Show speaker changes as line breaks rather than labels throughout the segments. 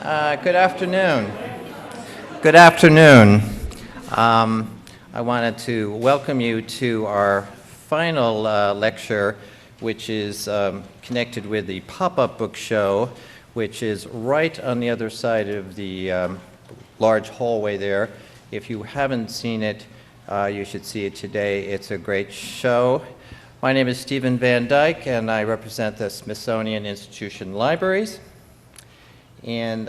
Good afternoon. Good afternoon. I wanted to welcome you to our final lecture, which is connected with the pop-up book show, which is right on the other side of the large hallway there. If you haven't seen it, you should see it today. It's a great show. My name is Stephen Van Dyke, and I represent the Smithsonian Institution Libraries. And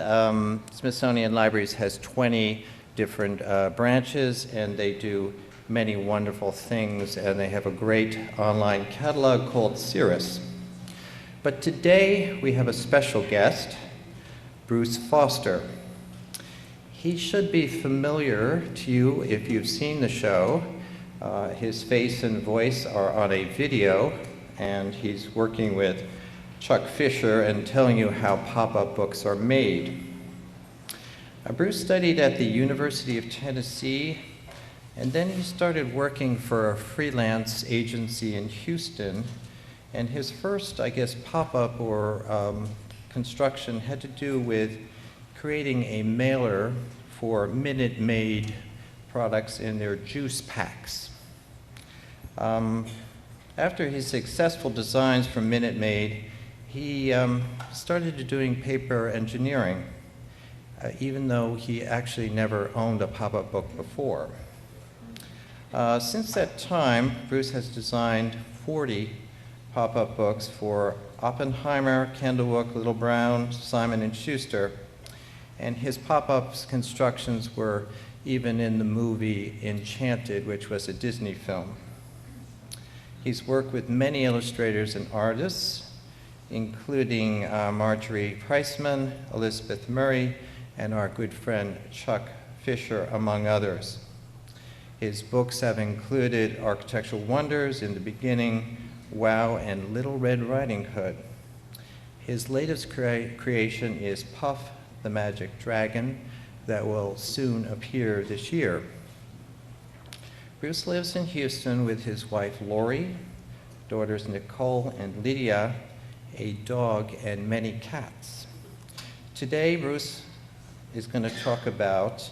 Smithsonian Libraries has 20 different branches, and they do many wonderful things, and they have a great online catalog called Cirrus. But today we have a special guest, Bruce Foster. He should be familiar to you if you've seen the show. His face and voice are on a video, and he's working with Chuck Fisher and telling you how pop-up books are made. Bruce studied at the University of Tennessee, and then he started working for a freelance agency in Houston. And his first, I guess, pop-up or construction had to do with creating a mailer for Minute Maid products in their juice packs. After his successful designs for Minute Maid, he started doing paper engineering, even though he actually never owned a pop-up book before. Since that time, Bruce has designed 40 pop-up books for Oppenheimer, Candlebook, Little Brown, Simon & Schuster, and his pop-up constructions were even in the movie Enchanted, which was a Disney film. He's worked with many illustrators and artists, including Marjorie Priceman, Elizabeth Murray, and our good friend Chuck Fisher, among others. His books have included Architectural Wonders, In the Beginning, Wow, and Little Red Riding Hood. His latest creation is Puff the Magic Dragon, that will soon appear this year. Bruce lives in Houston with his wife Lori, daughters Nicole and Lydia, a dog, and many cats. Today, Bruce is going to talk about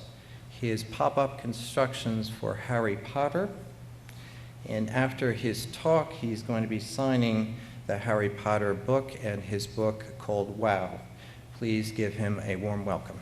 his pop-up constructions for Harry Potter. And after his talk, he's going to be signing the Harry Potter book and his book called Wow. Please give him a warm welcome.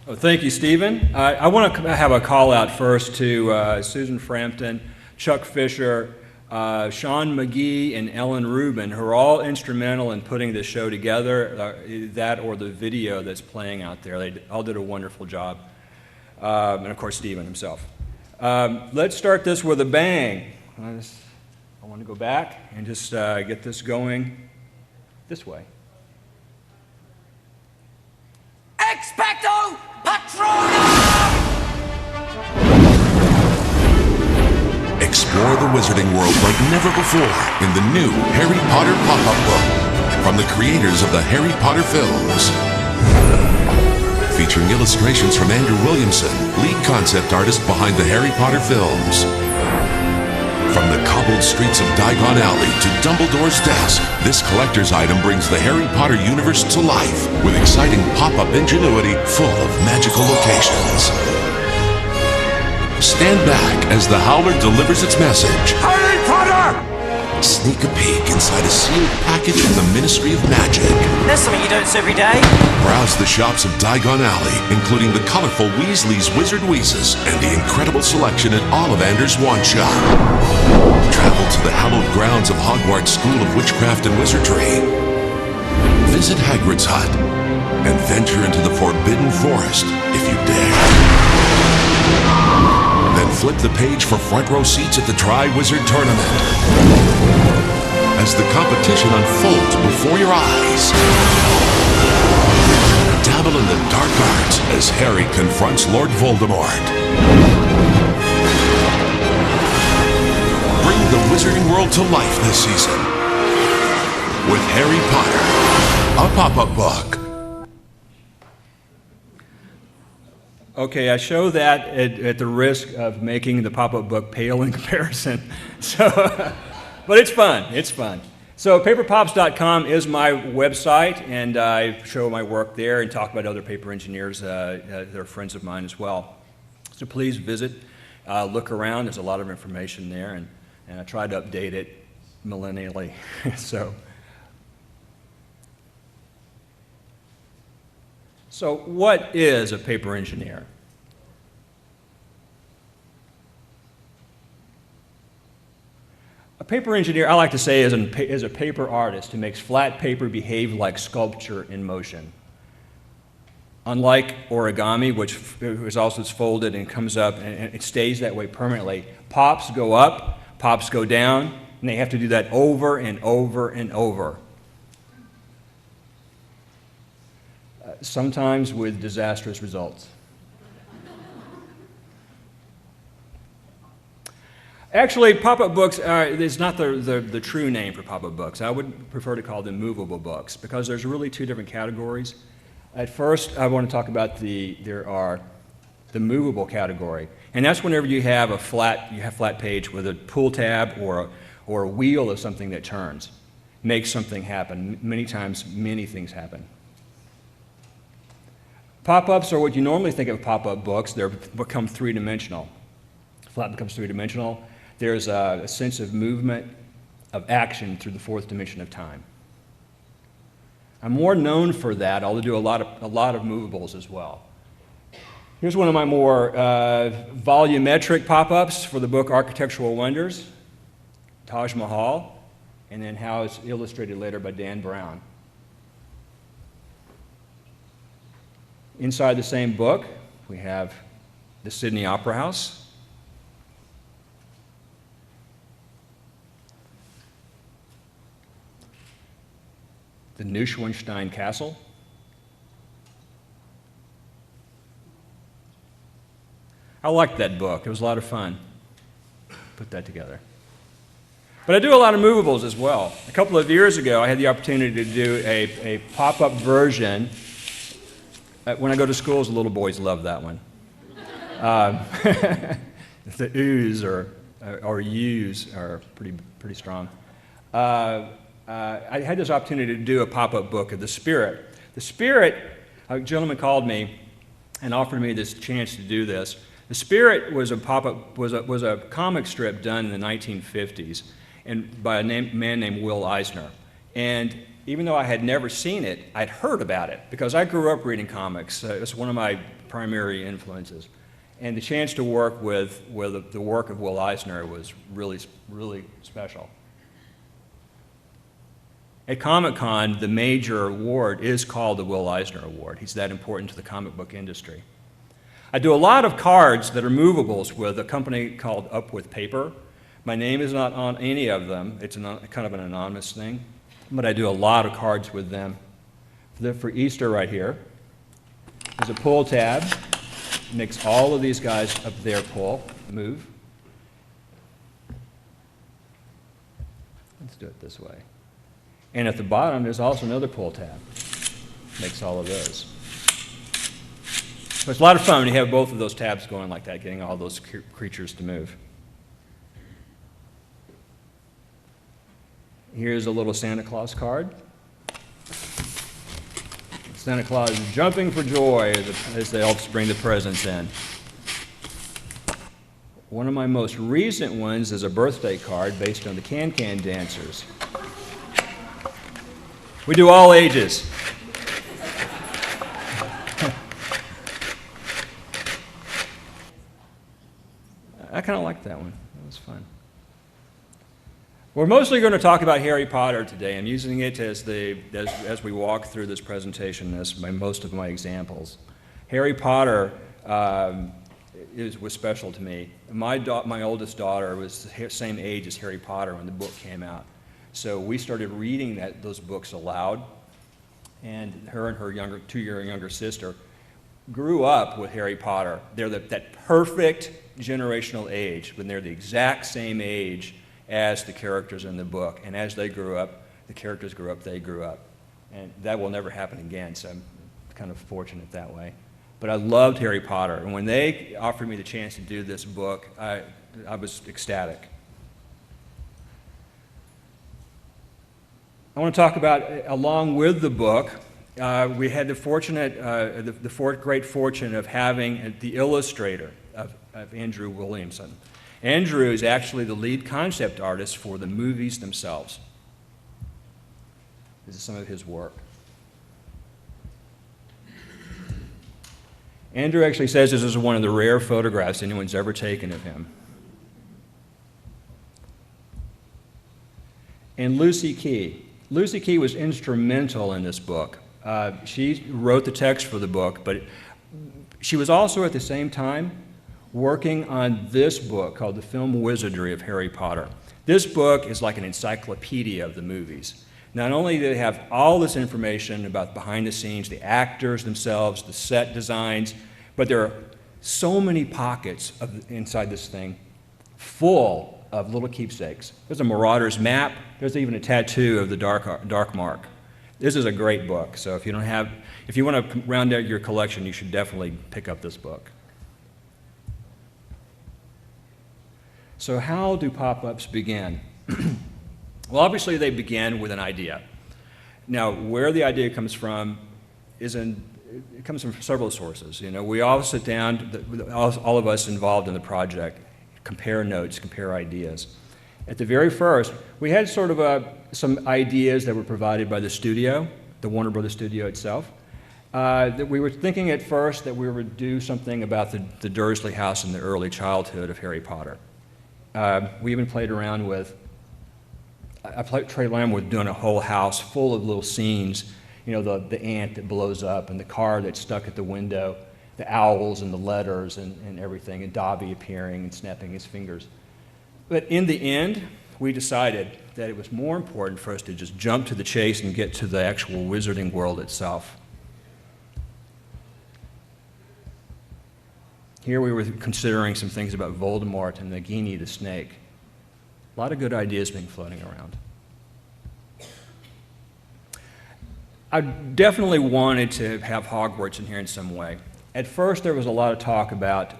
Well, thank you, Stephen. I want to have a call out first to Susan Frampton, Chuck Fisher, Sean McGee, and Ellen Rubin, who are all instrumental in putting this show together, that or the video that's playing out there. They all did a wonderful job. And of course, Stephen himself. Let's start this with a bang. I want to go back and just get this going this way.
Expecto Patronum!
Explore the wizarding world like never before in the new Harry Potter pop-up book from the creators of the Harry Potter films. Featuring illustrations from Andrew Williamson, lead concept artist behind the Harry Potter films. From the cobbled streets of Diagon Alley to Dumbledore's desk, this collector's item brings the Harry Potter universe to life with exciting pop-up ingenuity full of magical locations. Stand back as the Howler delivers its message.
Harry Potter!
Sneak a peek inside a sealed package from the Ministry of Magic.
That's something you don't see every day.
Browse the shops of Diagon Alley, including the colorful Weasley's Wizard Wheezes and the incredible selection at Ollivander's Wand Shop. Travel to the hallowed grounds of Hogwarts School of Witchcraft and Wizardry. Visit Hagrid's hut and venture into the Forbidden Forest if you dare. Then flip the page for front row seats at the Tri-Wizard Tournament as the competition unfolds before your eyes. Dabble in the dark arts as Harry confronts Lord Voldemort. Bring the wizarding world to life this season with Harry Potter, a pop-up book.
Okay, I show that at the risk of making the pop-up book pale in comparison. So, but it's fun. It's fun. So paperpops.com is my website, and I show my work there and talk about other paper engineers that are friends of mine as well. So please visit, look around. There's a lot of information there, and I try to update it millennially. So what is a paper engineer? A paper engineer, I like to say, is a paper artist who makes flat paper behave like sculpture in motion. Unlike origami, which is also folded and comes up and it stays that way permanently, pops go up, pops go down, and they have to do that over and over and over. Sometimes with disastrous results. Actually, pop-up books is not the true name for pop-up books. I would prefer to call them movable books because there's really two different categories. At first, I want to talk about the movable category, and that's whenever you have a flat page with a pull tab or a wheel of something that turns, makes something happen. Many times, many things happen. Pop-ups are what you normally think of pop-up books. They become three-dimensional. Flat becomes three-dimensional. There's a sense of movement, of action through the fourth dimension of time. I'm more known for that, although I do a lot of movables as well. Here's one of my more volumetric pop-ups for the book Architectural Wonders, Taj Mahal, and then how it's illustrated later by Dan Brown. Inside the same book, we have the Sydney Opera House, the Neuschwanstein Castle, I liked that book. It was a lot of fun. Put that together. But I do a lot of movables as well. A couple of years ago, I had the opportunity to do a pop-up version. When I go to schools, the little boys love that one. The oohs or yous are pretty strong. I had this opportunity to do a pop-up book of The Spirit. The Spirit, a gentleman called me and offered me this chance to do this. The Spirit was a pop-up, was a comic strip done in the 1950s, and by a man named Will Eisner. And even though I had never seen it, I'd heard about it because I grew up reading comics. It's one of my primary influences. And the chance to work with the work of Will Eisner was really, really special. At Comic-Con, the major award is called the Will Eisner Award. He's that important to the comic book industry. I do a lot of cards that are movables with a company called Up With Paper. My name is not on any of them. It's kind of an anonymous thing. But I do a lot of cards with them. For Easter right here, there's a pull tab. Makes all of these guys up there move. Let's do it this way. And at the bottom, there's also another pull tab. Makes all of those. So it's a lot of fun when you have both of those tabs going like that, getting all those creatures to move. Here's a little Santa Claus card. Santa Claus is jumping for joy as they help bring the presents in. One of my most recent ones is a birthday card based on the Can-Can Dancers. We do all ages. I kind of liked that one. That was fun. We're mostly going to talk about Harry Potter today. I'm using it as we walk through this presentation as most of my examples. Harry Potter was special to me. My oldest daughter was the same age as Harry Potter when the book came out. So we started reading those books aloud, and her 2-year younger sister grew up with Harry Potter. They're that perfect generational age when they're the exact same age as the characters in the book. And as they grew up, the characters grew up, they grew up. And that will never happen again, so I'm kind of fortunate that way. but I loved Harry Potter. And when they offered me the chance to do this book, I was ecstatic. I want to talk about, along with the book, we had the great fortune of having the illustrator of Andrew Williamson. Andrew is actually the lead concept artist for the movies themselves. This is some of his work. Andrew actually says this is one of the rare photographs anyone's ever taken of him. And Lucy Key. Lucy Key was instrumental in this book. She wrote the text for the book, but she was also at the same time working on this book called The Film Wizardry of Harry Potter. This book is like an encyclopedia of the movies. Not only do they have all this information about behind the scenes, the actors themselves, the set designs, but there are so many pockets inside this thing full of little keepsakes. There's a Marauder's map. There's even a tattoo of the Dark Mark. This is a great book, so if you want to round out your collection, you should definitely pick up this book. So how do pop-ups begin? Well, obviously they begin with an idea. Now, where the idea comes from it comes from several sources. You know, we all sit down, all of us involved in the project, compare notes, compare ideas. At the very first, we had sort of some ideas that were provided by the studio, the Warner Brothers studio itself. That we were thinking at first that we would do something about the Dursley house in the early childhood of Harry Potter. We even played around with, with doing a whole house full of little scenes, you know, the ant that blows up and the car that's stuck at the window, the owls and the letters and everything, and Dobby appearing and snapping his fingers. But in the end, we decided that it was more important for us to just jump to the chase and get to the actual wizarding world itself. Here we were considering some things about Voldemort and Nagini the snake. A lot of good ideas being floating around. I definitely wanted to have Hogwarts in here in some way. At first, there was a lot of talk about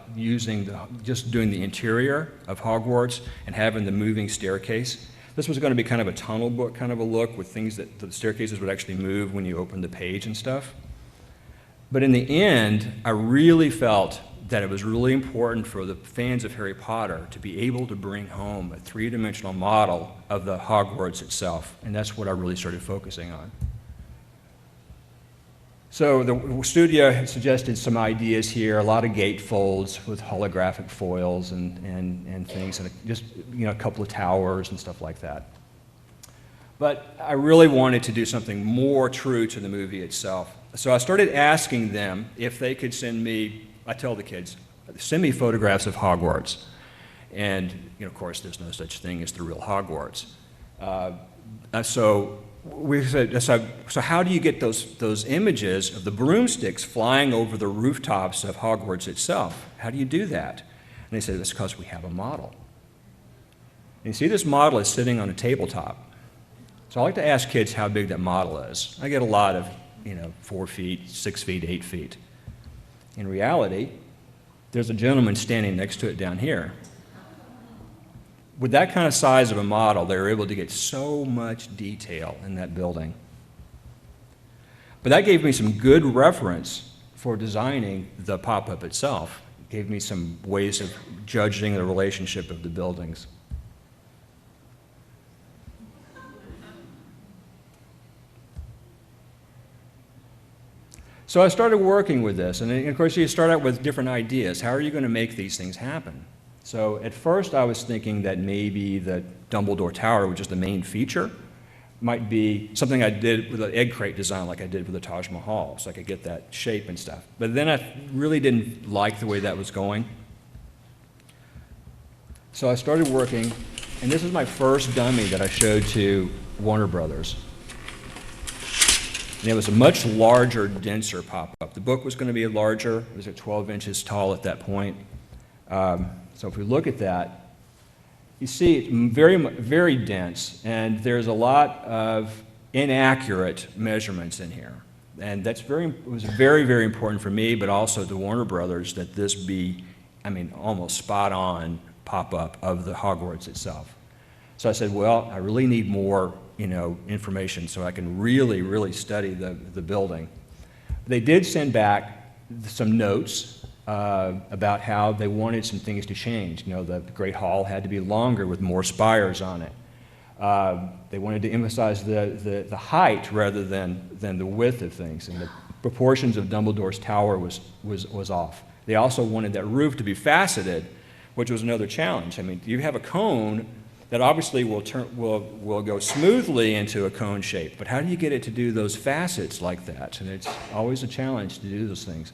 just doing the interior of Hogwarts and having the moving staircase. This was going to be kind of a tunnel book kind of a look with things that the staircases would actually move when you opened the page and stuff. But in the end, I really felt that it was really important for the fans of Harry Potter to be able to bring home a three-dimensional model of the Hogwarts itself, and that's what I really started focusing on. So the studio had suggested some ideas here, a lot of gatefolds with holographic foils and things, and just a couple of towers and stuff like that. But I really wanted to do something more true to the movie itself. So I started asking them if they could send me, I tell the kids, send me photographs of Hogwarts. And of course, there's no such thing as the real Hogwarts. So we said, so how do you get those images of the broomsticks flying over the rooftops of Hogwarts itself? How do you do that? And they said, it's because we have a model. And you see this model is sitting on a tabletop. So I like to ask kids how big that model is. I get a lot of, 4 feet, 6 feet, 8 feet. In reality, there's a gentleman standing next to it down here. With that kind of size of a model, they were able to get so much detail in that building. But that gave me some good reference for designing the pop-up itself. It gave me some ways of judging the relationship of the buildings. So I started working with this, and of course you start out with different ideas. How are you going to make these things happen? So at first I was thinking that maybe the Dumbledore Tower, which is the main feature, might be something I did with an egg crate design like I did with the Taj Mahal, so I could get that shape and stuff. But then I really didn't like the way that was going. So I started working, and this is my first dummy that I showed to Warner Brothers. And it was a much larger, denser pop-up. The book was going to be larger. It was at 12 inches tall at that point. So if we look at that, you see it's very, very dense, and there's a lot of inaccurate measurements in here. And it was very, very important for me, but also to Warner Brothers, that this be, almost spot on pop-up of the Hogwarts itself. So I said, well, I really need more, information so I can really, really study the building. They did send back some notes about how they wanted some things to change. The Great Hall had to be longer with more spires on it. They wanted to emphasize the height rather than the width of things, and the proportions of Dumbledore's tower was off. They also wanted that roof to be faceted, which was another challenge. You have a cone that obviously will go smoothly into a cone shape, but how do you get it to do those facets like that? And it's always a challenge to do those things.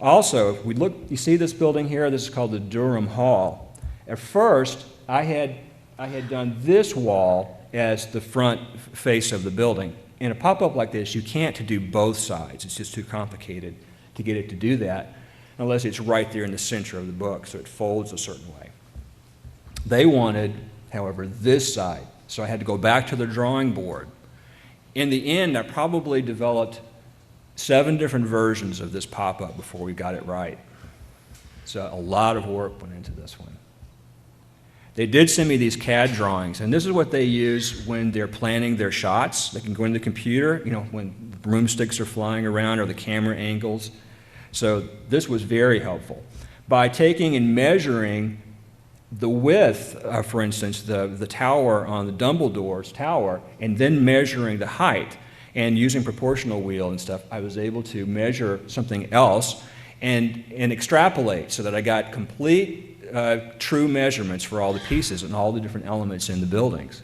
Also, if we look, you see this building here? This is called the Durham Hall. At first, I had done this wall as the front face of the building. In a pop-up like this, you can't do both sides. It's just too complicated to get it to do that unless it's right there in the center of the book, so it folds a certain way. They wanted, however, this side, so I had to go back to the drawing board. In the end, I probably developed 7 different versions of this pop-up before we got it right. So a lot of work went into this one. They did send me these CAD drawings, and this is what they use when they're planning their shots. They can go in the computer, when broomsticks are flying around or the camera angles. So this was very helpful. By taking and measuring the width, for instance, the tower on the Dumbledore's tower, and then measuring the height, and using proportional wheel and stuff, I was able to measure something else and extrapolate so that I got complete true measurements for all the pieces and all the different elements in the buildings.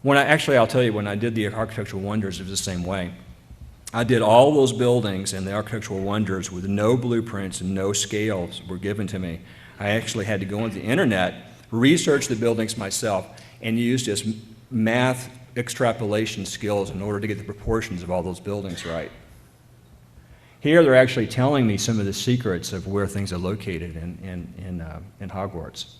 I'll tell you, when I did the Architectural Wonders, it was the same way. I did all those buildings and the Architectural Wonders with no blueprints and no scales were given to me. I actually had to go onto the internet, research the buildings myself, and use just math extrapolation skills in order to get the proportions of all those buildings right. Here they're actually telling me some of the secrets of where things are located in Hogwarts.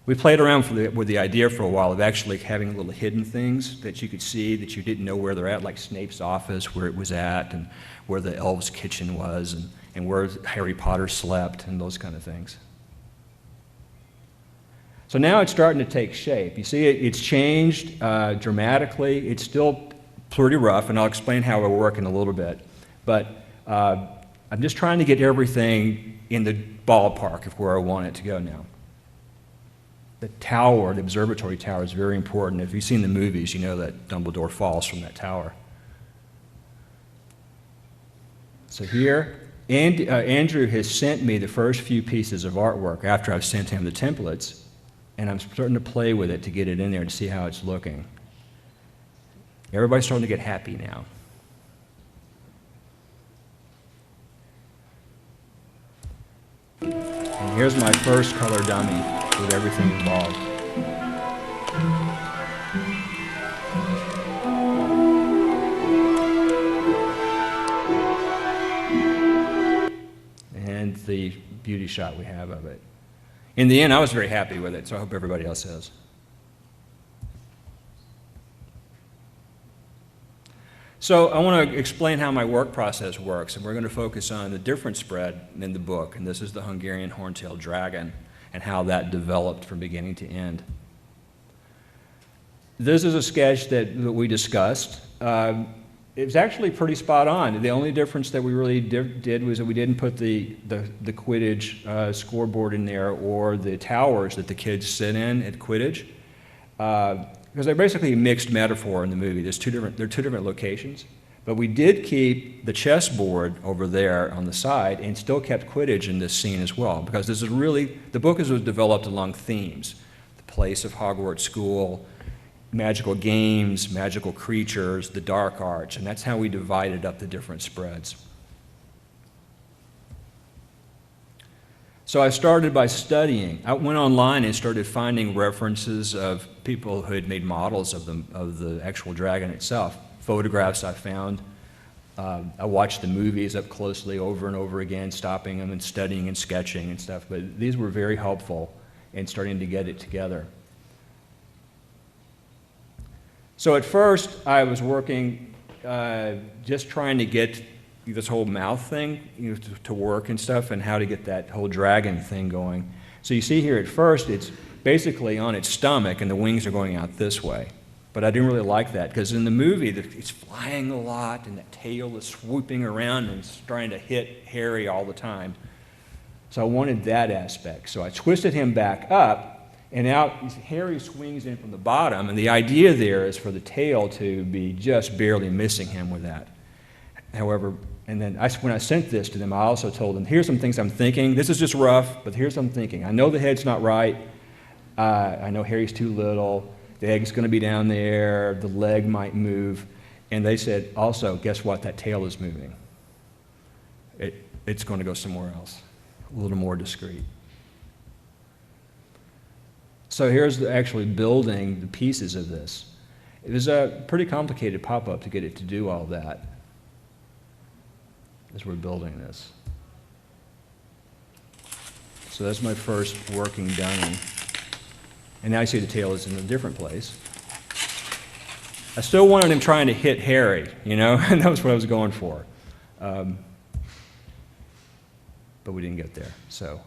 We played around with the idea for a while of actually having little hidden things that you could see that you didn't know where they're at, like Snape's office, where it was at, and where the elves' kitchen was, and where Harry Potter slept, and those kind of things. So now it's starting to take shape. You see, it's changed dramatically. It's still pretty rough, and I'll explain how it will work in a little bit. But I'm just trying to get everything in the ballpark of where I want it to go now. The tower, the observatory tower, is very important. If you've seen the movies, you know that Dumbledore falls from that tower. So here, Andrew has sent me the first few pieces of artwork after I've sent him the templates, and I'm starting to play with it to get it in there to see how it's looking. Everybody's starting to get happy now. And here's my first color dummy with everything involved. And the beauty shot we have of it. In the end, I was very happy with it, so I hope everybody else is. So I want to explain how my work process works, and we're going to focus on the different spread in the book, and this is the Hungarian horntail dragon and how that developed from beginning to end. This is a sketch that we discussed. It was actually pretty spot on. The only difference that we really did was that we didn't put the Quidditch scoreboard in there or the towers that the kids sit in at Quidditch. Because they're basically a mixed metaphor in the movie. They're two different locations. But we did keep the chessboard over there on the side and still kept Quidditch in this scene as well, because this is really, the book was developed along themes. The place of Hogwarts School, magical games, magical creatures, the dark arts, and that's how we divided up the different spreads. So I started by studying. I went online and started finding references of people who had made models of the actual dragon itself. Photographs I found. I watched the movies up closely over and over again, stopping them and studying and sketching and stuff. But these were very helpful in starting to get it together. So at first, I was working, just trying to get this whole mouth thing, to work and stuff, and how to get that whole dragon thing going. So you see here at first, it's basically on its stomach, and the wings are going out this way. But I didn't really like that, because in the movie, it's flying a lot, and that tail is swooping around and it's trying to hit Harry all the time. So I wanted that aspect. So I twisted him back up, and now Harry swings in from the bottom, and the idea there is for the tail to be just barely missing him with that. However, and then when I sent this to them, I also told them, here's some things I'm thinking. This is just rough, but here's what I'm thinking. I know the head's not right. I know Harry's too little. The egg's going to be down there. The leg might move. And they said, also, guess what? That tail is moving. It's going to go somewhere else, a little more discreet. So here's actually building the pieces of this. It was a pretty complicated pop-up to get it to do all that as we're building this. So that's my first working dummy. And now you see the tail is in a different place. I still wanted him trying to hit Harry, and that was what I was going for. But we didn't get there. So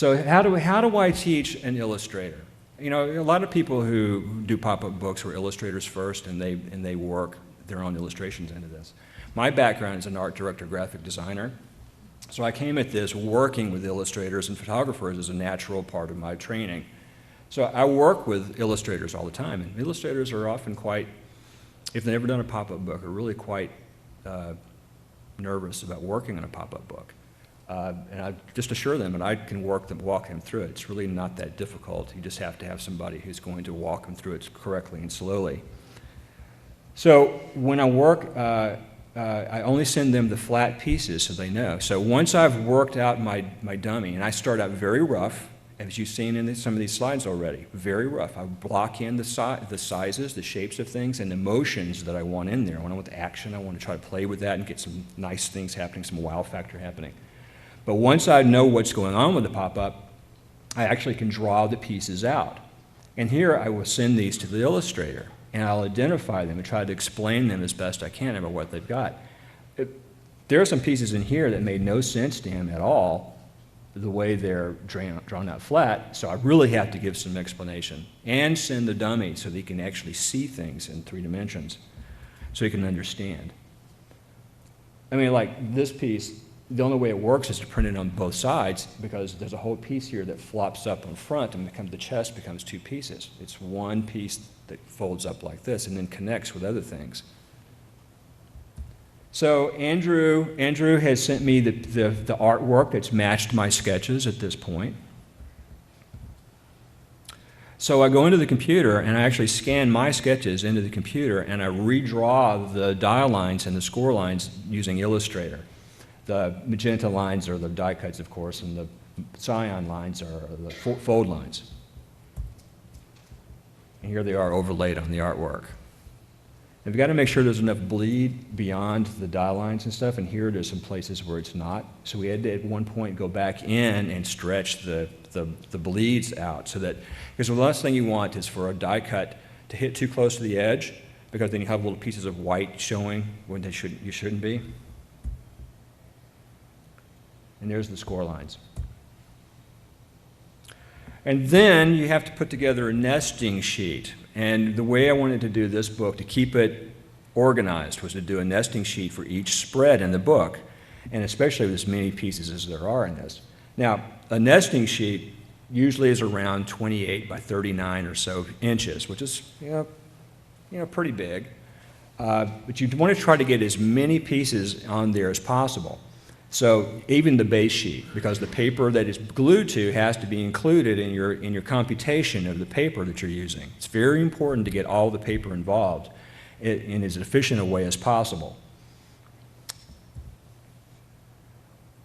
how do I teach an illustrator? A lot of people who do pop-up books were illustrators first, and they work their own illustrations into this. My background is an art director, graphic designer. So I came at this working with illustrators and photographers as a natural part of my training. So I work with illustrators all the time, and illustrators are often quite, if they've never done a pop-up book, are really quite nervous about working on a pop-up book. And I just assure them that I can walk them through it. It's really not that difficult. You just have to have somebody who's going to walk them through it correctly and slowly. So when I work, I only send them the flat pieces so they know. So once I've worked out my dummy, and I start out very rough, as you've seen in some of these slides already, very rough. I block in the sizes, the shapes of things, and the motions that I want in there. I want action. I want to try to play with that and get some nice things happening, some wow factor happening. But once I know what's going on with the pop-up, I actually can draw the pieces out. And here I will send these to the illustrator, and I'll identify them and try to explain them as best I can about what they've got. There are some pieces in here that made no sense to him at all, the way they're drawn out flat, so I really have to give some explanation and send the dummy so that he can actually see things in 3 dimensions, so he can understand. I mean, like this piece, the only way it works is to print it on both sides, because there's a whole piece here that flops up in front, and the chest becomes 2 pieces. It's one piece that folds up like this and then connects with other things. So Andrew has sent me the artwork that's matched my sketches at this point. So I go into the computer and I actually scan my sketches into the computer, and I redraw the dial lines and the score lines using Illustrator. The magenta lines are the die cuts, of course, and the cyan lines are the fold lines. And here they are overlaid on the artwork. We've got to make sure there's enough bleed beyond the dial lines and stuff, and here there's some places where it's not. So we had to at one point go back in and stretch the bleeds out, so that, because the last thing you want is for a die cut to hit too close to the edge, because then you have little pieces of white showing when you shouldn't be. And there's the score lines. And then you have to put together a nesting sheet. And the way I wanted to do this book, to keep it organized, was to do a nesting sheet for each spread in the book, and especially with as many pieces as there are in this. Now, a nesting sheet usually is around 28 by 39 or so inches, which is pretty big. But you want to try to get as many pieces on there as possible. So even the base sheet, because the paper that is glued to has to be included in your computation of the paper that you're using. It's very important to get all the paper involved in as efficient a way as possible.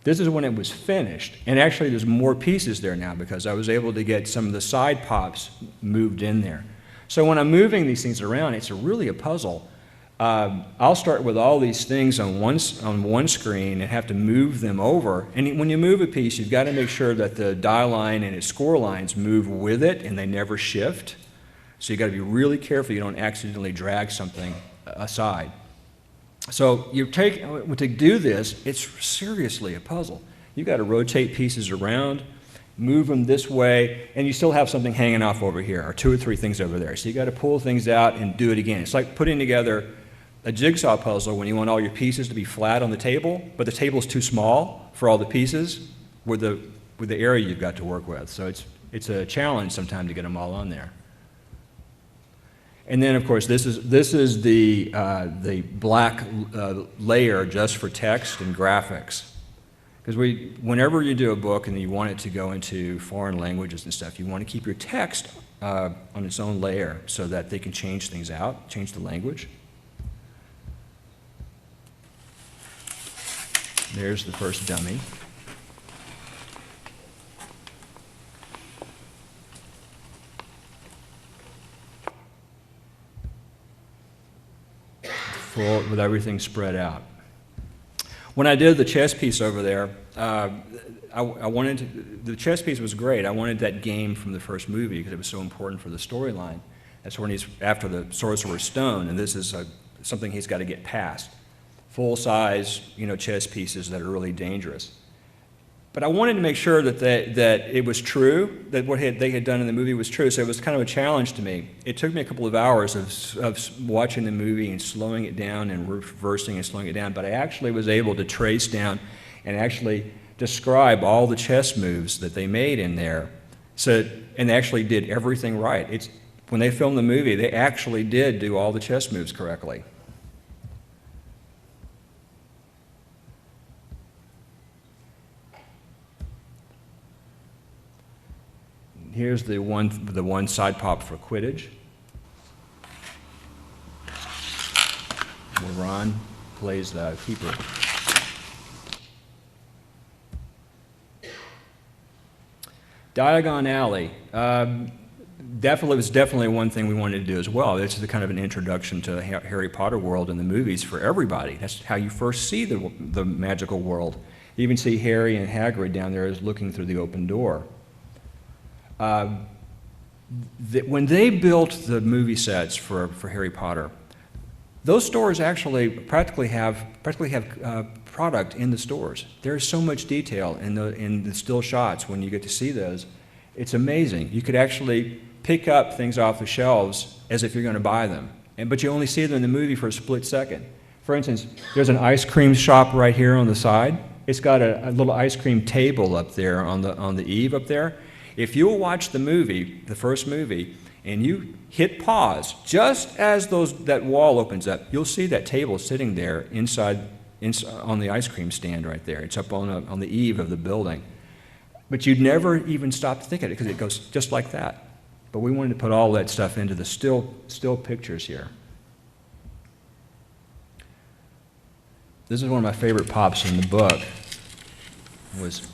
This is when it was finished, and actually there's more pieces there now because I was able to get some of the side pops moved in there. So when I'm moving these things around, it's really a puzzle. I'll start with all these things on one screen and have to move them over. And when you move a piece, you've got to make sure that the die line and its score lines move with it and they never shift. So you got to be really careful you don't accidentally drag something aside. So to do this, it's seriously a puzzle. You've got to rotate pieces around, move them this way, and you still have something hanging off over here, or 2 or 3 things over there. So you got to pull things out and do it again. It's like putting together a jigsaw puzzle when you want all your pieces to be flat on the table, but the table's too small for all the pieces with the area you've got to work with. So it's a challenge sometimes to get them all on there. And then, of course, this is the black layer just for text and graphics. Because whenever you do a book and you want it to go into foreign languages and stuff, you want to keep your text on its own layer so that they can change things out, change the language. There's the first dummy. Full with everything spread out. When I did the chess piece over there, the chess piece was great. I wanted that game from the first movie because it was so important for the storyline. That's when he's after the Sorcerer's Stone, and this is something he's got to get past. Full-size, chess pieces that are really dangerous. But I wanted to make sure that it was true, that what they had done in the movie was true, so it was kind of a challenge to me. It took me a couple of hours of watching the movie and slowing it down and reversing and slowing it down, but I actually was able to trace down and actually describe all the chess moves that they made in there, and they actually did everything right. When they filmed the movie, they actually did do all the chess moves correctly. Here's the one side pop for Quidditch, where Ron plays the keeper. Diagon Alley. Was definitely one thing we wanted to do as well. This is kind of an introduction to the Harry Potter world in the movies for everybody. That's how you first see the magical world. You even see Harry and Hagrid down there looking through the open door. When they built the movie sets for Harry Potter, those stores actually practically have product in the stores. There's so much detail in the still shots when you get to see those. It's amazing. You could actually pick up things off the shelves as if you're going to buy them, but you only see them in the movie for a split second. For instance, there's an ice cream shop right here on the side. It's got a little ice cream table up there on the eave up there. If you'll watch the movie, the first movie, and you hit pause, just as that wall opens up, you'll see that table sitting there inside on the ice cream stand right there. It's up on the eave of the building. But you'd never even stop to think of it because it goes just like that. But we wanted to put all that stuff into the still pictures here. This is one of my favorite pops in the book. Was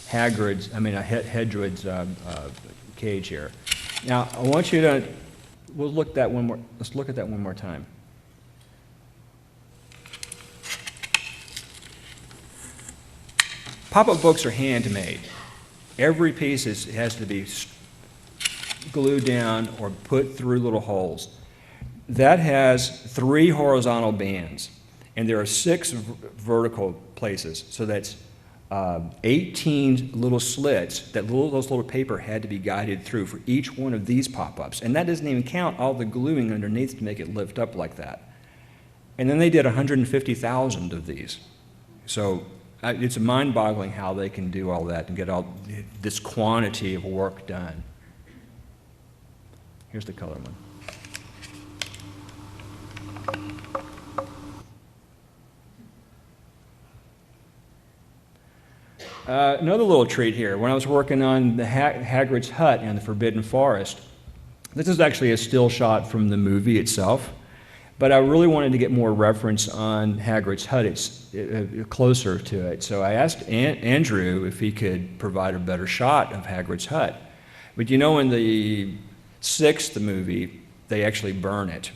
Hedrod's cage here. Now, I want you to, let's look at that one more time. Pop-up books are handmade. Every piece has to be glued down or put through little holes. That has 3 horizontal bands, and there are 6 vertical places, so that's 18 little slits that those little paper had to be guided through for each one of these pop-ups. And that doesn't even count all the gluing underneath to make it lift up like that. And then they did 150,000 of these. So it's mind-boggling how they can do all that and get all this quantity of work done. Here's the color one. Another little treat here. When I was working on the Hagrid's hut in the Forbidden Forest, this is actually a still shot from the movie itself, but I really wanted to get more reference on Hagrid's hut. It's closer to it. So I asked Andrew if he could provide a better shot of Hagrid's hut. But in the 6th movie, they actually burn it.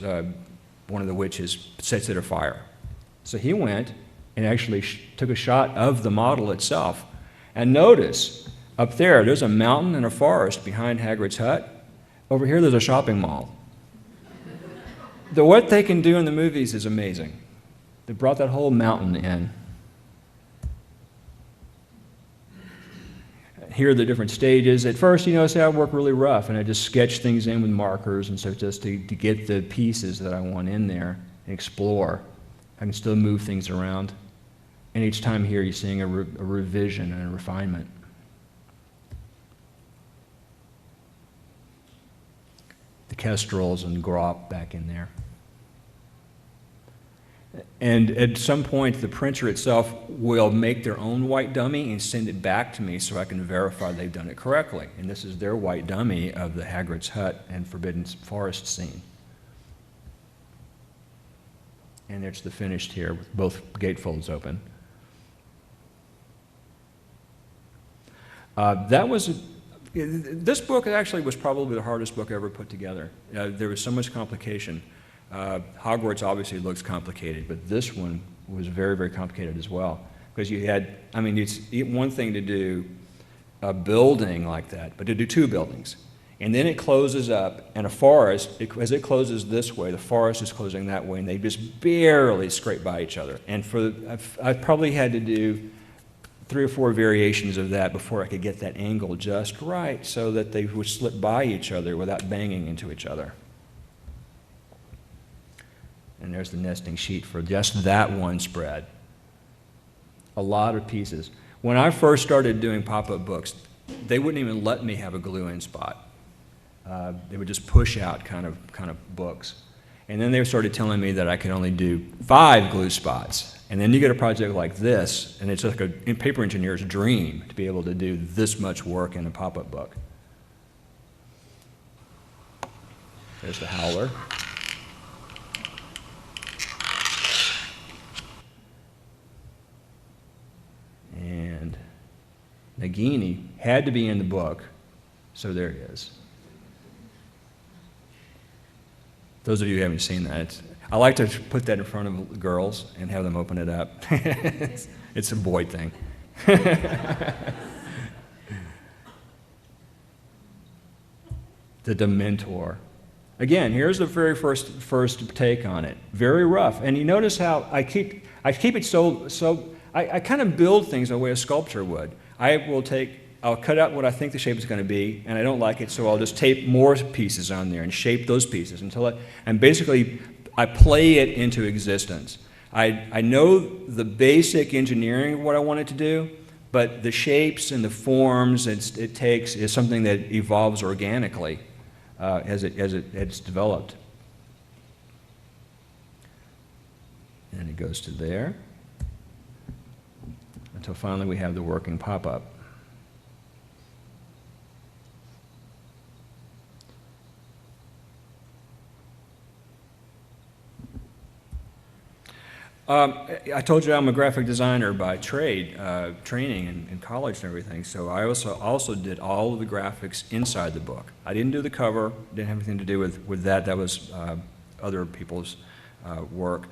One of the witches sets it afire. So he went and actually took a shot of the model itself. And notice, up there's a mountain and a forest behind Hagrid's hut. Over here, there's a shopping mall. What they can do in the movies is amazing. They brought that whole mountain in. Here are the different stages. At first, say I work really rough, and I just sketch things in with markers and so just to get the pieces that I want in there and explore. I can still move things around. And each time here, you're seeing a revision and a refinement. The kestrels and grop back in there. And at some point, the printer itself will make their own white dummy and send it back to me so I can verify they've done it correctly. And this is their white dummy of the Hagrid's hut and Forbidden Forest scene. And there's the finished here with both gatefolds open. This book actually was probably the hardest book ever put together. There was so much complication. Hogwarts obviously looks complicated, but this one was very, very complicated as well. Because it's one thing to do a building like that, but to do two buildings. And then it closes up, and a forest, as it closes this way, the forest is closing that way, and they just barely scrape by each other. And I probably had to do 3 or 4 variations of that before I could get that angle just right so that they would slip by each other without banging into each other. And there's the nesting sheet for just that one spread. A lot of pieces. When I first started doing pop-up books, they wouldn't even let me have a glue-in spot. They would just push out kind of books. And then they started telling me that I could only do 5 glue spots. And then you get a project like this, and it's like a paper engineer's dream to be able to do this much work in a pop-up book. There's the Howler. And Nagini had to be in the book, so there he is. Those of you who haven't seen that, I like to put that in front of girls and have them open it up. It's a boy thing. The Dementor. Again, here's the very first take on it. Very rough. And you notice how I keep it so I kind of build things the way a sculptor would. I'll cut out what I think the shape is going to be, and I don't like it, so I'll just tape more pieces on there and shape those pieces and basically I play it into existence. I know the basic engineering of what I want it to do, but the shapes and the forms it takes is something that evolves organically as it's developed. And it goes to there until finally we have the working pop-up. I told you I'm a graphic designer by trade, training in college and everything, so I also did all of the graphics inside the book. I didn't do the cover, didn't have anything to do with that. That was other people's work.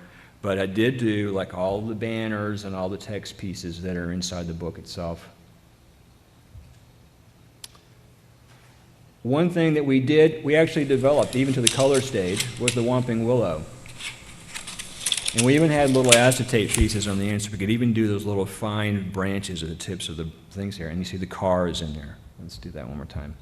But I did do like all the banners and all the text pieces that are inside the book itself. One thing that we actually developed, even to the color stage, was the Whomping Willow. And we even had little acetate pieces on the end, so we could even do those little fine branches at the tips of the things here. And you see the cars in there. Let's do that one more time.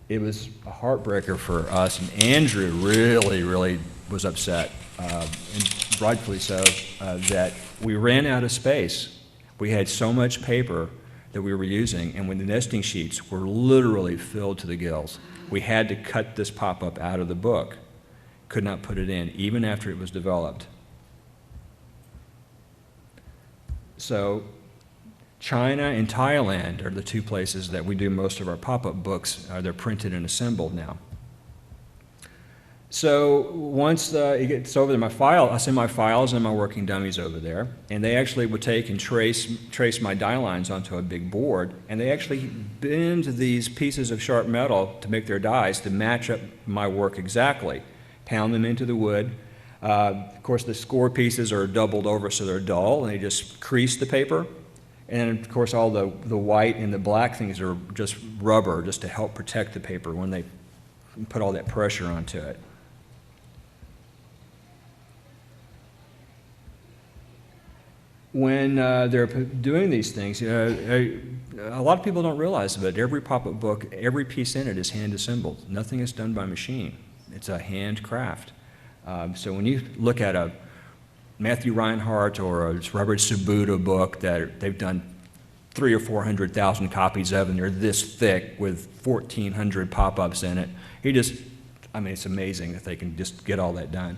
It was a heartbreaker for us, and Andrew really, really was upset, and rightfully so, that we ran out of space. We had so much paper that we were using, and when the nesting sheets were literally filled to the gills, we had to cut this pop-up out of the book. Could not put it in, even after it was developed. So China and Thailand are the 2 places that we do most of our pop-up books. They're printed and assembled now. So once it gets over there, I send my files and my working dummies over there, and they actually would take and trace my die lines onto a big board, and they actually bend these pieces of sharp metal to make their dies to match up my work exactly. Pound them into the wood. Of course, the score pieces are doubled over so they're dull, and they just crease the paper, And of course, all the white and the black things are just rubber, just to help protect the paper when they put all that pressure onto it. When they're doing these things, a lot of people don't realize it, but every pop-up book, every piece in it is hand assembled. Nothing is done by machine. It's a handcraft. So when you look at a Matthew Reinhardt or a Robert Subuta book that they've done 300,000 or 400,000 copies of, and they're this thick with 1,400 pop-ups in it, it's amazing that they can just get all that done.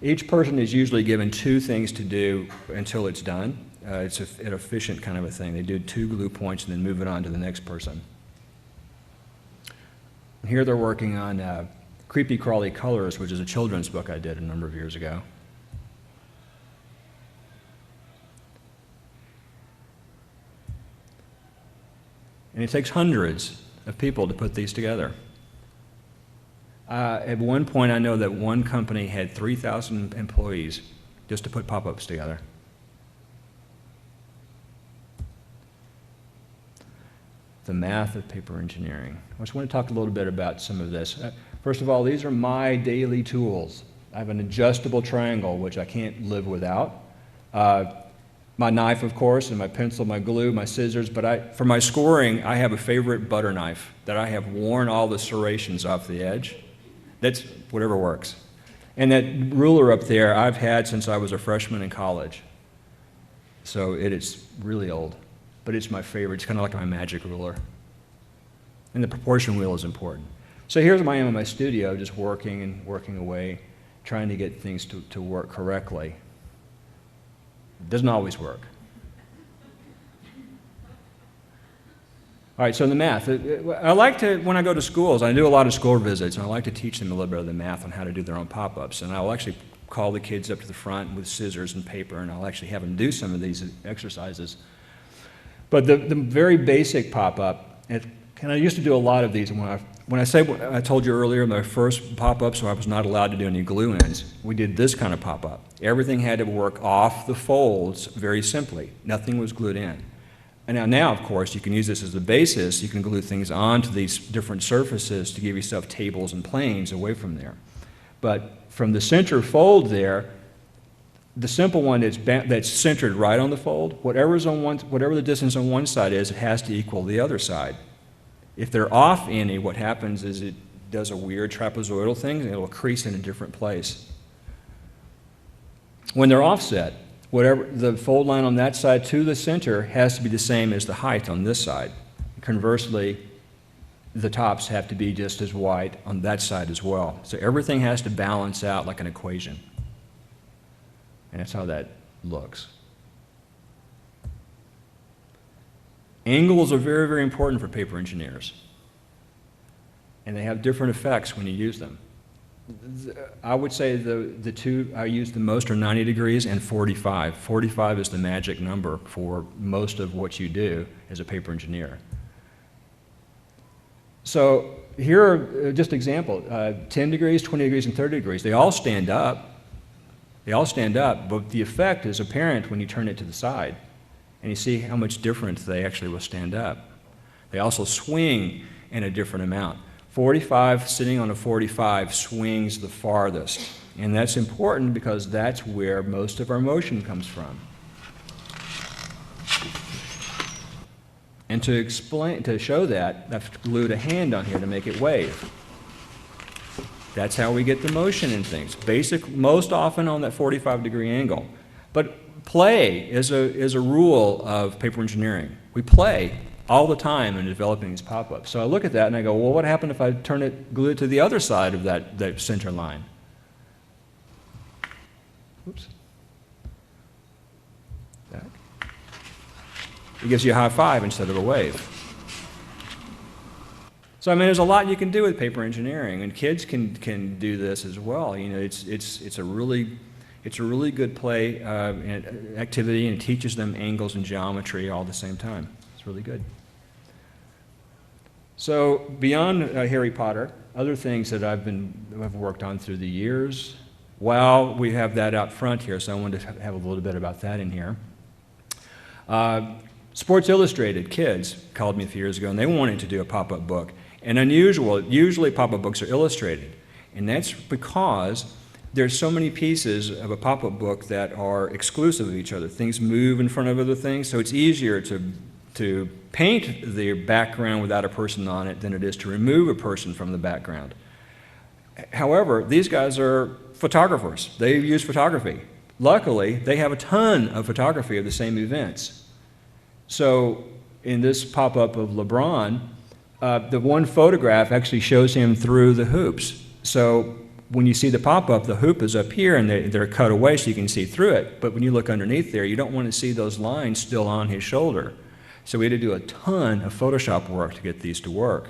Each person is usually given 2 things to do until it's done. It's an efficient kind of a thing. They do 2 glue points and then move it on to the next person. Here they're working on Creepy Crawly Colors, which is a children's book I did a number of years ago. And it takes hundreds of people to put these together. At one point, I know that one company had 3,000 employees just to put pop-ups together. The math of paper engineering. I just want to talk a little bit about some of this. First of all, these are my daily tools. I have an adjustable triangle, which I can't live without. My knife, of course, and my pencil, my glue, my scissors, but for my scoring, I have a favorite butter knife that I have worn all the serrations off the edge. That's whatever works. And that ruler up there I've had since I was a freshman in college. So it is really old, but it's my favorite. It's kind of like my magic ruler. And the proportion wheel is important. So here's I am in my studio, just working and working away, trying to get things to work correctly. It doesn't always work. All right, so the math. I like to, when I go to schools, I do a lot of school visits, and I like to teach them a little bit of the math on how to do their own pop-ups. And I'll actually call the kids up to the front with scissors and paper, and I'll actually have them do some of these exercises. But the very basic pop-up, and I used to do a lot of these. When I told you earlier, my first pop-up, so I was not allowed to do any glue ends, we did this kind of pop-up. Everything had to work off the folds very simply. Nothing was glued in. And now, of course, you can use this as a basis. You can glue things onto these different surfaces to give yourself tables and planes away from there. But from the center fold there, the simple one that's centered right on the fold, whatever the distance on one side is, it has to equal the other side. If they're off any, what happens is it does a weird trapezoidal thing, and it will crease in a different place. When they're offset, whatever the fold line on that side to the center has to be the same as the height on this side. Conversely, the tops have to be just as wide on that side as well. So everything has to balance out like an equation. And that's how that looks. Angles are very, very important for paper engineers. And they have different effects when you use them. I would say the 2 I use the most are 90 degrees and 45. 45 is the magic number for most of what you do as a paper engineer. So here are just examples, 10 degrees, 20 degrees, and 30 degrees. They all stand up. They all stand up, but the effect is apparent when you turn it to the side. And you see how much different they actually will stand up. They also swing in a different amount. 45, sitting on a 45, swings the farthest. And that's important because that's where most of our motion comes from. And to show that, I've glued a hand on here to make it wave. That's how we get the motion in things. Most often on that 45-degree angle. But play is a rule of paper engineering. We play all the time in developing these pop-ups. So I look at that and I go, well, what happened if I glue it to the other side of that center line? Oops. Back. It gives you a high five instead of a wave. So I mean, there's a lot you can do with paper engineering, and kids can do this as well. You know, it's a really good play activity, and it teaches them angles and geometry all at the same time. It's really good. So beyond Harry Potter, other things that I've worked on through the years, well, we have that out front here, so I wanted to have a little bit about that in here. Sports Illustrated Kids called me a few years ago, and they wanted to do a pop-up book. And usually pop-up books are illustrated, and that's because there's so many pieces of a pop-up book that are exclusive of each other. Things move in front of other things, so it's easier to paint the background without a person on it than it is to remove a person from the background. However, these guys are photographers. They use photography. Luckily, they have a ton of photography of the same events. So in this pop-up of LeBron, the one photograph actually shows him through the hoops. So when you see the pop-up, the hoop is up here and they're cut away so you can see through it. But when you look underneath there, you don't want to see those lines still on his shoulder. So we had to do a ton of Photoshop work to get these to work.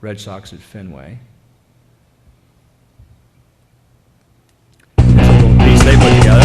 Red Sox at Fenway. There's a little piece they put together.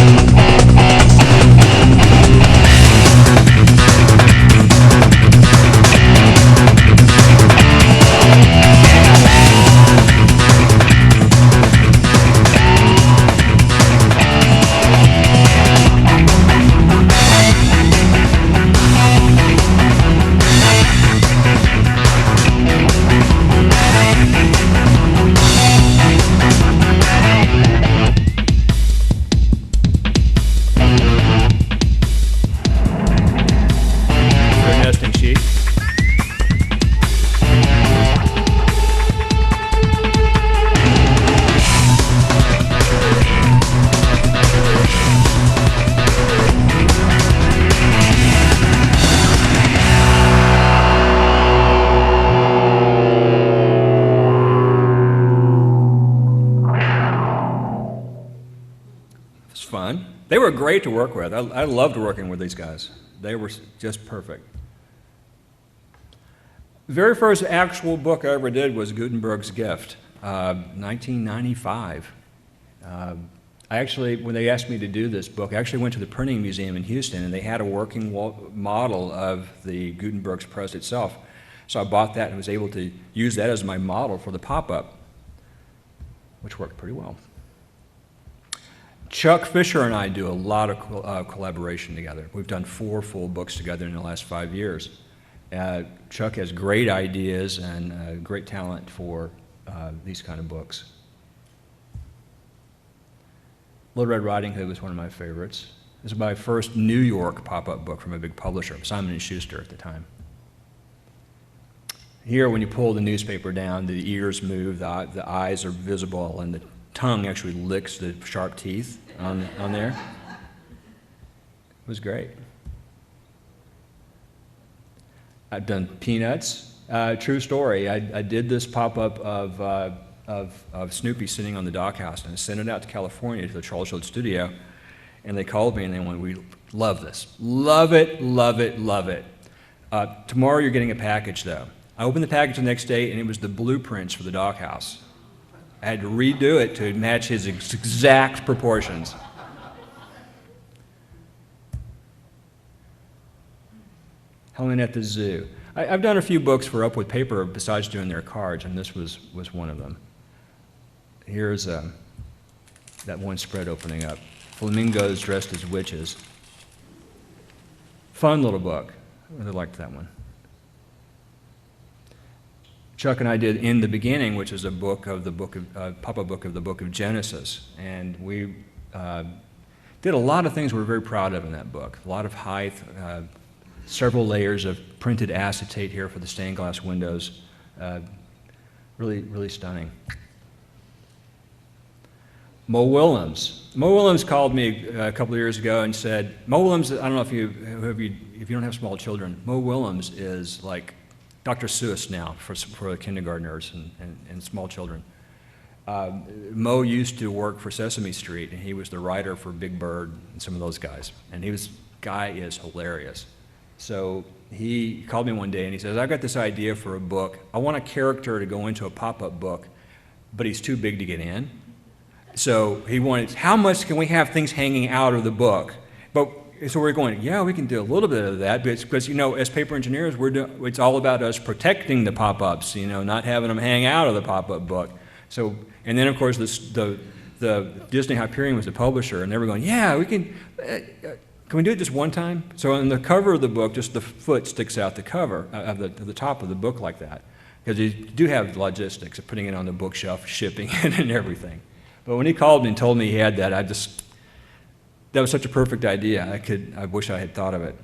Fun. They were great to work with. I loved working with these guys. They were just perfect. The very first actual book I ever did was Gutenberg's Gift, 1995. I actually, when they asked me to do this book, I actually went to the Printing Museum in Houston, and they had a working model of the Gutenberg's press itself. So I bought that and was able to use that as my model for the pop-up, which worked pretty well. Chuck Fisher and I do a lot of collaboration together. We've done 4 full books together in the last 5 years. Chuck has great ideas and great talent for these kind of books. Little Red Riding Hood was one of my favorites. This was my first New York pop-up book from a big publisher, Simon & Schuster at the time. Here, when you pull the newspaper down, the ears move, the eyes are visible, and the tongue actually licks the sharp teeth on there. It was great. I've done Peanuts. True story. I did this pop-up of Snoopy sitting on the dockhouse, and I sent it out to California to the Charles Schultz studio, and they called me and they went, "We love this. Love it, love it, love it. Tomorrow you're getting a package, though." I opened the package the next day, and it was the blueprints for the dockhouse. I had to redo it to match his exact proportions. Helen at the Zoo. I've done a few books for Upwood Paper besides doing their cards, and this was one of them. Here's that one spread opening up. Flamingos dressed as witches. Fun little book. I really liked that one. Chuck and I did In the Beginning, which is a book of the pop-up book of the book of Genesis, and we did a lot of things we were very proud of in that book. A lot of height, several layers of printed acetate here for the stained glass windows. Really, really stunning. Mo Willems. Mo Willems called me a couple of years ago and said, Mo Willems, I don't know if you don't have small children, Mo Willems is like Dr. Seuss now for kindergartners and small children. Mo used to work for Sesame Street, and he was the writer for Big Bird and some of those guys. And guy is hilarious. So he called me one day and he says, "I've got this idea for a book. I want a character to go into a pop-up book, but he's too big to get in." So he wanted, how much can we have things hanging out of the book? So we're going, yeah, we can do a little bit of that, because as paper engineers, it's all about us protecting the pop-ups, not having them hang out of the pop-up book. So, and then of course the the Disney Hyperion was the publisher, and they were going, yeah, we can we do it just one time? So on the cover of the book, just the foot sticks out the cover of the top of the book like that, because you do have logistics of putting it on the bookshelf, shipping it, and everything. But when he called me and told me he had that, that was such a perfect idea. I wish I had thought of it.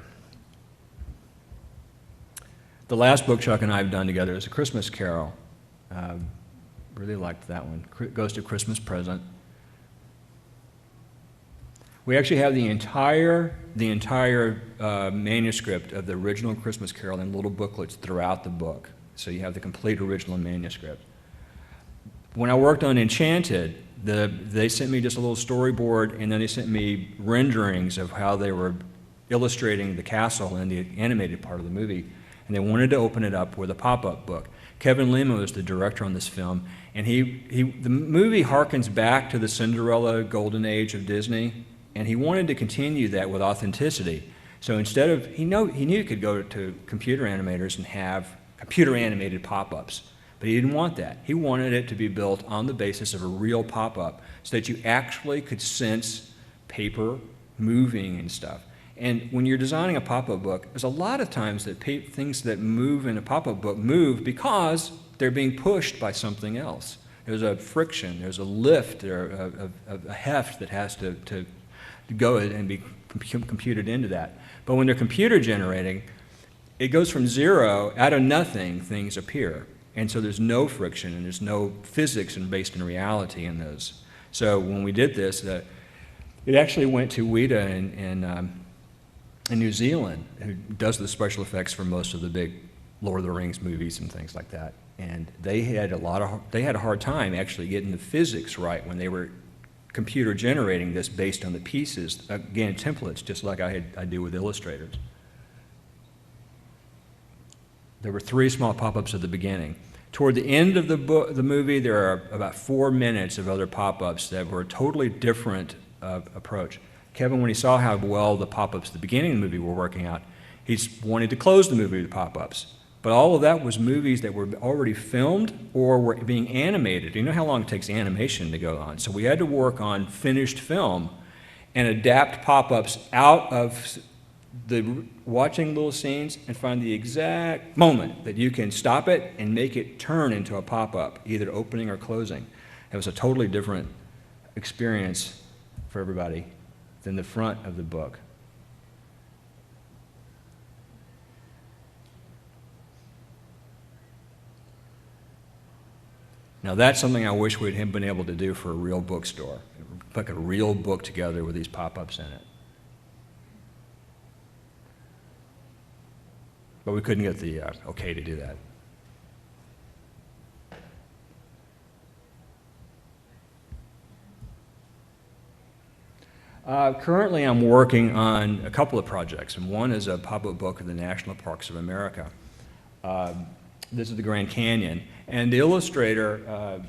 The last book Chuck and I have done together is A Christmas Carol. Really liked that one. Ghost of Christmas Present. We actually have the entire manuscript of the original Christmas Carol in little booklets throughout the book. So you have the complete original manuscript. When I worked on Enchanted, they sent me just a little storyboard, and then they sent me renderings of how they were illustrating the castle in the animated part of the movie, and they wanted to open it up with a pop-up book. Kevin Lima was the director on this film, and the movie harkens back to the Cinderella golden age of Disney, and he wanted to continue that with authenticity. So instead of, he knew he could go to computer animators and have computer animated pop-ups, but he didn't want that. He wanted it to be built on the basis of a real pop-up so that you actually could sense paper moving and stuff. And when you're designing a pop-up book, there's a lot of times that things that move in a pop-up book move because they're being pushed by something else. There's a friction, there's a lift, there's a heft that has to go and be computed into that. But when they're computer generating, it goes from zero, out of nothing, things appear. And so there's no friction and there's no physics based in reality in those. So when we did this, it actually went to Weta in New Zealand, who does the special effects for most of the big Lord of the Rings movies and things like that. And they had a hard time actually getting the physics right when they were computer generating this based on the pieces, again, templates, just like I do with illustrators. There were 3 small pop-ups at the beginning. Toward the end of the movie, there are about 4 minutes of other pop-ups that were a totally different approach. Kevin, when he saw how well the pop-ups at the beginning of the movie were working out, he wanted to close the movie with pop-ups. But all of that was movies that were already filmed or were being animated. You know how long it takes animation to go on. So we had to work on finished film and adapt pop-ups out of watching little scenes and find the exact moment that you can stop it and make it turn into a pop-up, either opening or closing. It was a totally different experience for everybody than the front of the book. Now that's something I wish we'd have been able to do for a real bookstore, put a real book together with these pop-ups in it. But we couldn't get the okay to do that. Currently I'm working on a couple of projects, and one is a pop-up book of the National Parks of America. This is the Grand Canyon, and the illustrator,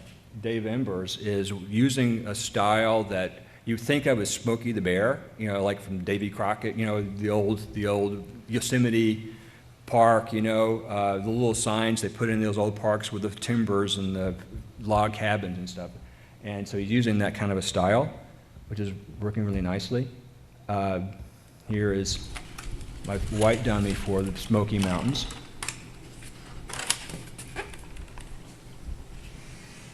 Dave Embers, is using a style that you think of as Smokey the Bear, you know, like from Davy Crockett, you know, the old Yosemite Park, you know, the little signs they put in those old parks with the timbers and the log cabins and stuff. And so he's using that kind of a style, which is working really nicely. Here is my white dummy for the Smoky Mountains.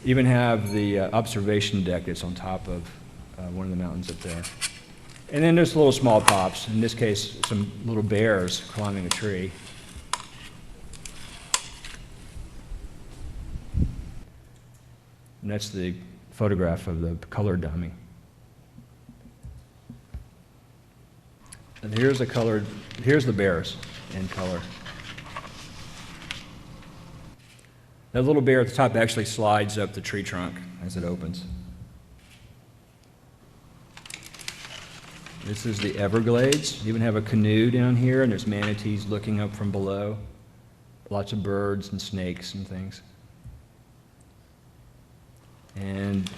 Even have the observation deck that's on top of one of the mountains up there. And then there's little small pops, in this case some little bears climbing a tree. And that's the photograph of the color dummy. And here's the bears in color. That little bear at the top actually slides up the tree trunk as it opens. This is the Everglades. You even have a canoe down here, and there's manatees looking up from below. Lots of birds and snakes and things. And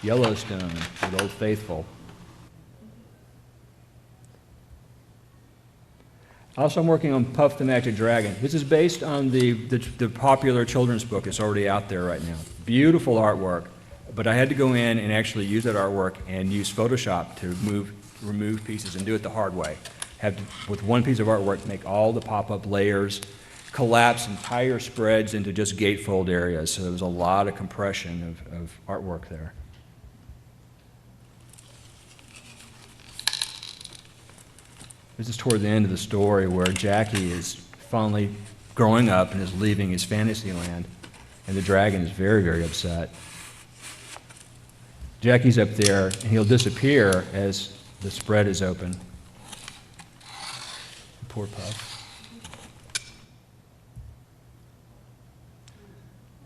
Yellowstone with Old Faithful. Also, I'm working on Puff the Magic Dragon. This is based on the popular children's book that's already out there right now. Beautiful artwork, but I had to go in and actually use that artwork and use Photoshop to remove pieces and do it the hard way. Have to, with one piece of artwork, make all the pop-up layers, collapse entire spreads into just gatefold areas. So there was a lot of compression of artwork there. This is toward the end of the story where Jackie is finally growing up and is leaving his fantasy land, and the dragon is very, very upset. Jackie's up there, and he'll disappear as the spread is open. Poor Puff.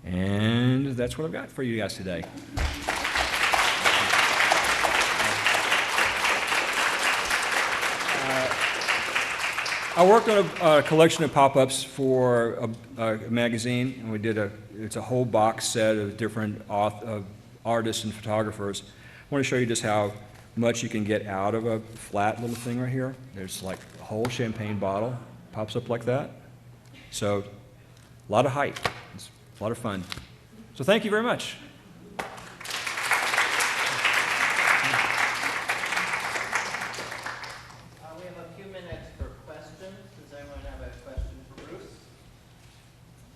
And that's what I've got for you guys today. I worked on a collection of pop-ups for a magazine, and we did it's a whole box set of different artists and photographers. I want to show you just how much you can get out of a flat little thing right here. There's like a whole champagne bottle, pops up like that. So a lot of height. It's a lot of fun. So thank you very much.
We have a few minutes for questions. Does anyone have a question for Bruce?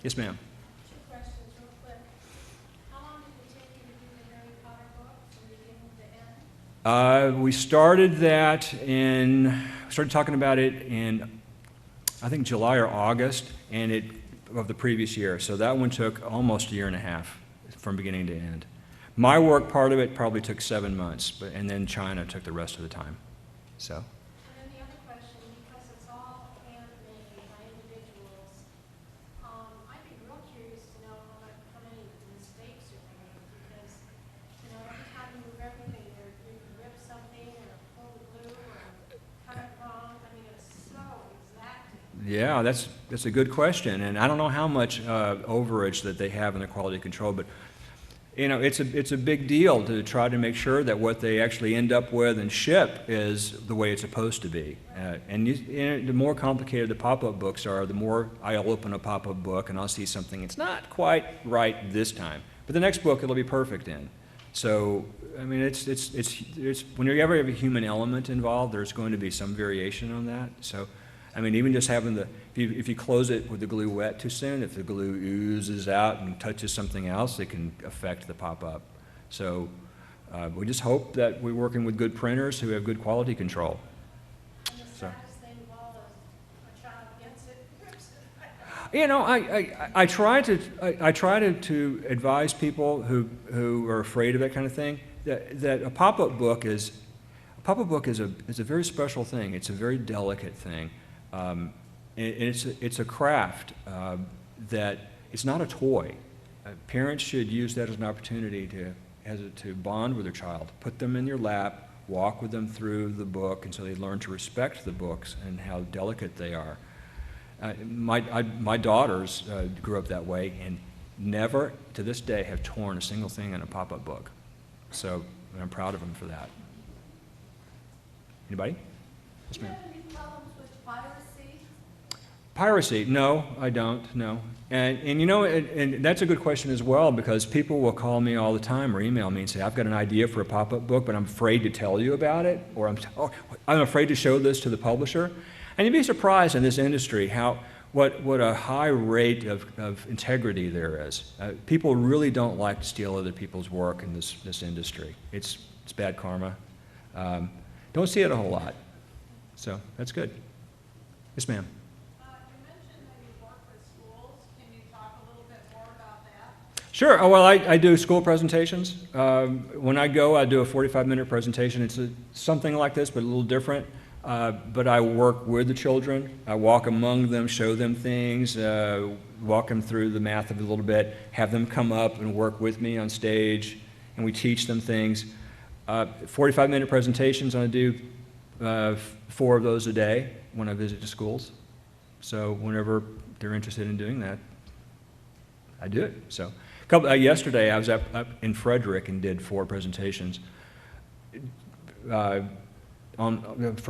Yes, ma'am.
Two questions real quick. How long did it take you to do the Harry Potter book from beginning to end?
We started that started talking about it in, I think, July or August of the previous year. So that one took almost a year and a half from beginning to end. My work, part of it, probably took 7 months, and then China took the rest of the time. So.
And then the other question, because it's all handmade by individuals, I'd be real curious to know how many mistakes are made, because, every time you move everything, you rip something or pull the glue or cut it wrong. I mean, it's so exacting.
Yeah, that's a good question, and I don't know how much overage that they have in their quality control, but it's a big deal to try to make sure that what they actually end up with and ship is the way it's supposed to be. The more complicated the pop-up books are, the more I'll open a pop-up book and I'll see something it's not quite right this time, but the next book it'll be perfect in. So, I mean, it's when you ever have a human element involved, there's going to be some variation on that. So, I mean, even just having if you close it with the glue wet too soon, if the glue oozes out and touches something else, it can affect the pop-up. So we just hope that we're working with good printers who have good quality control.
And the saddest thing of all is a child gets it, rips it.
I try to advise people who are afraid of that kind of thing that a pop-up book is a very special thing. It's a very delicate thing. It's a craft that it's not a toy. Parents should use that as an opportunity to bond with their child. Put them in your lap, walk with them through the book, and so they learn to respect the books and how delicate they are. My daughters grew up that way and never, to this day, have torn a single thing in a pop-up book. So I'm proud of them for that. Anybody? Yes,
Do you
ma'am.
have any problems with piracy?
Piracy? No, I don't, no. And that's a good question as well, because people will call me all the time or email me and say, I've got an idea for a pop-up book, but I'm afraid to tell you about it, or I'm afraid to show this to the publisher. And you'd be surprised in this industry what a high rate of integrity there is. People really don't like to steal other people's work in this industry. It's bad karma. Don't see it a whole lot. So that's good. Yes, ma'am.
You mentioned that you work with schools. Can you talk a little bit more about that?
Sure. Well, I do school presentations. When I go, I do a 45-minute presentation. It's something like this, but a little different. But I work with the children. I walk among them, show them things, walk them through the math of it a little bit, have them come up and work with me on stage, and we teach them things. 45-minute presentations, I do 4 of those a day when I visit the schools. So whenever they're interested in doing that, I do it. So yesterday I was up in Frederick and did 4 presentations for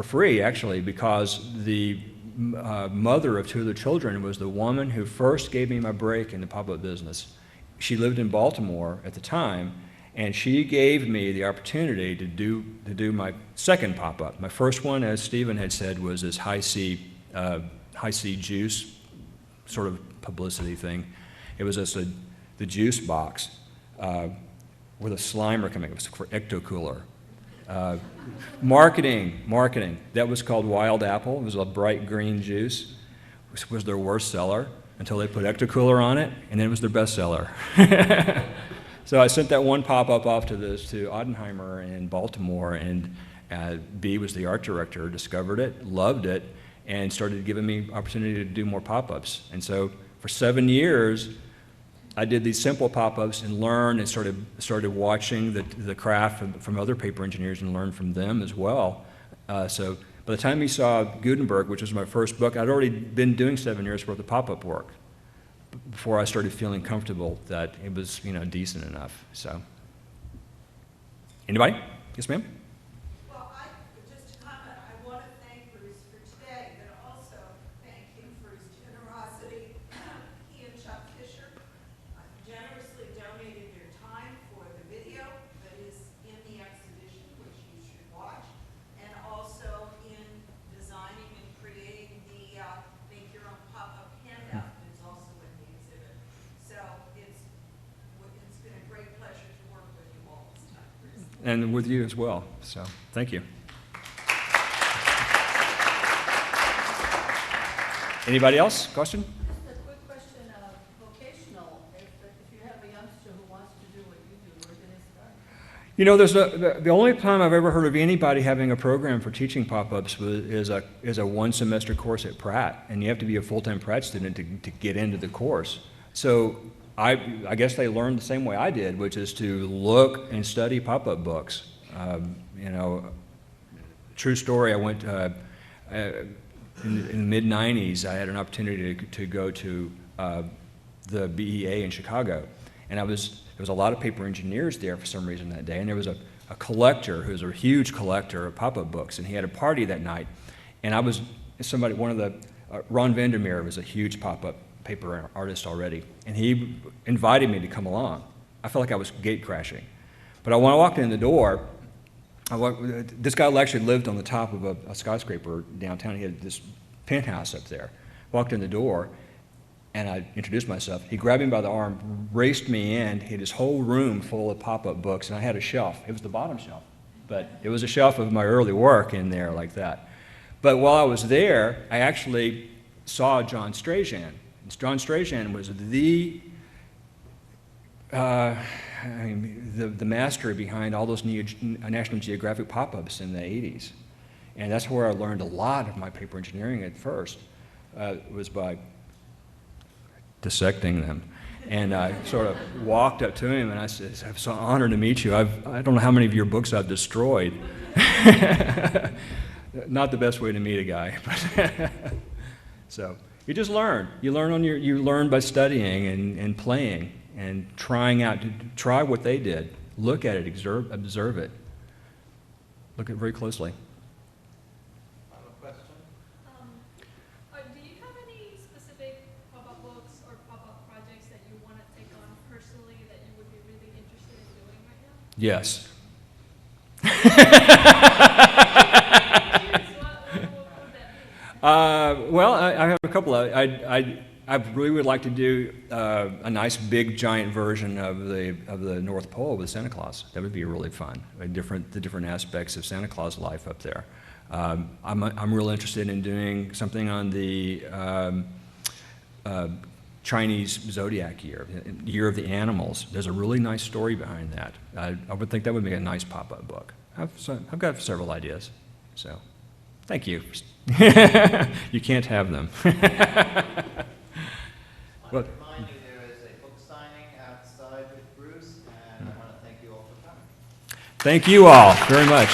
free, actually, because the mother of 2 of the children was the woman who first gave me my break in the pop-up business. She lived in Baltimore at the time, And she gave me the opportunity to do my second pop-up. My first one, as Stephen had said, was this high C juice sort of publicity thing. It was just the juice box with a Slimer coming. It was for Ecto-Cooler. Marketing. That was called Wild Apple. It was a bright green juice. It was their worst seller until they put Ecto-Cooler on it, and then it was their best seller. So I sent that one pop-up off to Oppenheimer in Baltimore, and B was the art director, discovered it, loved it, and started giving me opportunity to do more pop-ups. And so for 7 years, I did these simple pop-ups and learned and started watching the craft from other paper engineers and learned from them as well. So by the time you saw Gutenberg, which was my first book, I'd already been doing 7 years worth of pop-up work before I started feeling comfortable that it was, decent enough. So, anybody? Yes, ma'am?
Well, just to comment, I want to thank Bruce for today, but also thank him for his generosity. He and Chuck Fisher generously donated their time for the video that is in the exhibition, which you should watch, and also in designing and creating the Make Your Own Pop-Up handout that is also in the exhibit. So it's been a great pleasure to work with you all this time, Bruce.
And with you as well. So, thank you. Anybody else? Question?
Just a quick question of vocational. If you have a youngster who wants to do what you do, where can they start?
The only time I've ever heard of anybody having a program for teaching pop-ups is a one-semester course at Pratt, and you have to be a full-time Pratt student to get into the course. So I guess they learned the same way I did, which is to look and study pop-up books. True story, I went in the mid-'90s, I had an opportunity to go to the BEA in Chicago, and there was a lot of paper engineers there for some reason that day, and there was a collector who was a huge collector of pop-up books, and he had a party that night, and Ron Vandermeer was a huge pop-up paper artist already, and he invited me to come along. I felt like I was gate crashing. But when I walked in the door, this guy actually lived on the top of a skyscraper downtown. He had this penthouse up there. Walked in the door, and I introduced myself. He grabbed me by the arm, raced me in. He had his whole room full of pop-up books, and I had a shelf. It was the bottom shelf, but it was a shelf of my early work in there like that. But while I was there, I actually saw John Strahan. John Strahan was the master behind all those National Geographic pop-ups in the 80s. And that's where I learned a lot of my paper engineering at first, was by dissecting them. And I sort of walked up to him and I said, "I'm so honored to meet you. I don't know how many of your books I've destroyed." Not the best way to meet a guy, but so you just learn. You learn by studying and playing and trying out. Try what they did. Look at it. Observe it. Look at it very closely.
Final question?
Do you have any specific pop-up books or pop-up projects that you want to take on personally that you would be really interested in doing right now?
Yes. Well, I have a couple of. I really would like to do a nice big giant version of the North Pole with Santa Claus. That would be really fun. The different aspects of Santa Claus life up there. I'm real interested in doing something on the Chinese zodiac year of the animals. There's a really nice story behind that. I would think that would be a nice pop-up book. I've got several ideas. So, thank you. You can't have them.
I want to remind you there is a book signing outside with Bruce, and I want to thank you all for coming.
Thank you all very much.